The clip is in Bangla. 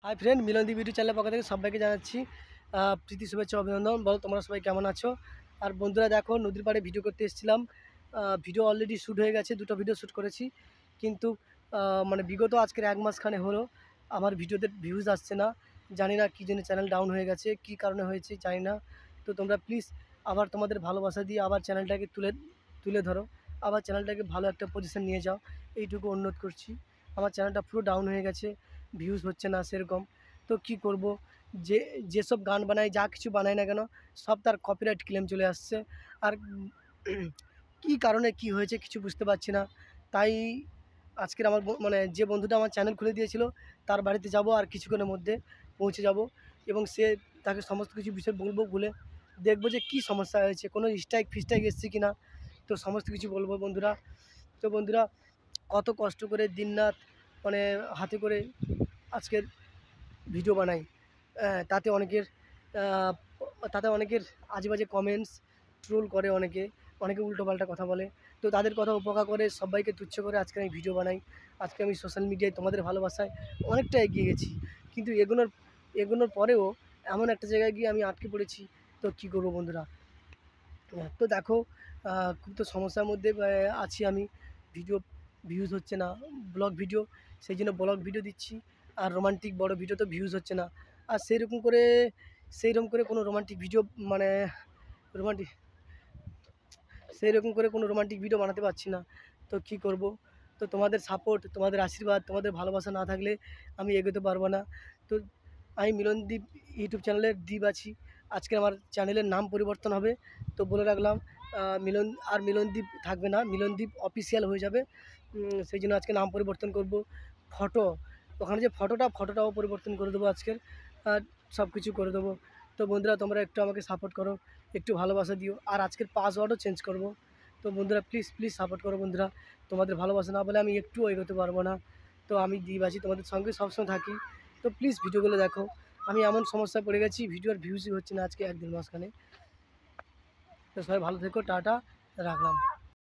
হাই ফ্রেন্ড, মিলনদীপ ইউটিউব চ্যানেলের পক্ষ থেকে সবাইকে জানাচ্ছি প্রীতি শুভেচ্ছা অভিনন্দন। বলো তোমরা সবাই কেমন আছো? আর বন্ধুরা দেখো, নদীর পাড়ে ভিডিও করতে এসেছিলাম। ভিডিও অলরেডি শ্যুট হয়ে গেছে, দুটো ভিডিও শ্যুট করেছি। কিন্তু মানে বিগত আজকের 1 মাসখানে হলো আমার ভিডিওতে ভিউজ আসছে না। জানি না কী জন্য চ্যানেল ডাউন হয়ে গেছে, কী কারণে হয়েছে জানি না। তো তোমরা প্লিজ আবার তোমাদের ভালোবাসা দিয়ে আবার চ্যানেলটাকে তুলে ধরো, আবার চ্যানেলটাকে ভালো একটা পজিশন নিয়ে যাও, এইটুকু অনুরোধ করছি। আমার চ্যানেলটা পুরো ডাউন হয়ে গেছে, ভিউজ হচ্ছে না সেরকম। তো কি করব, যেসব গান বানাই, যা কিছু বানাই না কেন, সব তার কপিরাইট ক্লেম চলে আসছে। আর কী কারণে কি হয়েছে কিছু বুঝতে পারছি না। তাই আজকের আমার মানে যে বন্ধুটা আমার চ্যানেল খুলে দিয়েছিল তার বাড়িতে যাব, আর কিছুক্ষণের মধ্যে পৌঁছে যাব এবং তাকে সমস্ত কিছু বিষয় বলবো, বলে দেখবো যে কী সমস্যা হয়েছে, কোনো স্ট্রাইক ফিস্ট্রাইক এসছে কি না। তো সমস্ত কিছু বলবো বন্ধুরা। তো বন্ধুরা, কত কষ্ট করে দিনরাত মানে হাতে করে আজকের ভিডিও বানাই, তাতে অনেকের আহ, তাতে অনেকের আজে বাজে কমেন্টস, ট্রোল করে, অনেকে উল্টোপাল্টা কথা বলে। তো তাদের কথা উপেক্ষা করে, সবাইকে তুচ্ছ করে আজকে আমি ভিডিও বানাই। আজকে আমি সোশ্যাল মিডিয়ায় তোমাদের ভালোবাসায় অনেকটা এগিয়ে গেছি, কিন্তু এগোনোর পরেও এমন একটা জায়গায় গিয়ে আমি আটকে পড়েছি। তো কী করবো বন্ধুরা? তো দেখো, খুব তো সমস্যার মধ্যে আছি আমি। ভিডিও ভিউজ হচ্ছে না, ব্লগ ভিডিও, সেই জন্য ব্লগ ভিডিও দিচ্ছি। আর রোমান্টিক বড় ভিডিও তো ভিউজ হচ্ছে না। আর সেইরকম করে কোনো রোমান্টিক ভিডিও মানে রোমান্টিক সেইরকম করে কোনো রোমান্টিক ভিডিও বানাতে পারছি না। তো কী করব? তো তোমাদের সাপোর্ট, তোমাদের আশীর্বাদ, তোমাদের ভালোবাসা না থাকলে আমি এগোতে পারবো না। তো আমি মিলনদীপ ইউটিউব চ্যানেলের দ্বীপ আছি। আজকে আমার চ্যানেলের নাম পরিবর্তন হবে। তো বলে রাখলাম, মিলনদীপ থাকবে না, মিলনদীপ অফিসিয়াল হয়ে যাবে। সেই জন্য আজকে নাম পরিবর্তন করব। ফটো, ওখানে যে ফটোটাও পরিবর্তন করে দেবো আজকের। আর সব কিছু করে দেবো। তো বন্ধুরা, তোমরা একটু আমাকে সাপোর্ট করো, একটু ভালোবাসা দিও। আর আজকের পাসওয়ার্ডও চেঞ্জ করব। তো বন্ধুরা প্লিজ সাপোর্ট করো বন্ধুরা। তোমাদের ভালোবাসা না বলে আমি একটুও এগোতে পারবো না। তো আমি দ্বীপ আছি, তোমাদের সঙ্গে সবসময় থাকি। তো প্লিজ ভিডিওগুলো দেখো। আমি এমন সমস্যায় পড়ে গেছি, ভিডিও আর ভিউজই হচ্ছে না আজকে 1-1.5 মাসখানে। তো সবাই ভালো থেকো, টাটা, রাখলাম।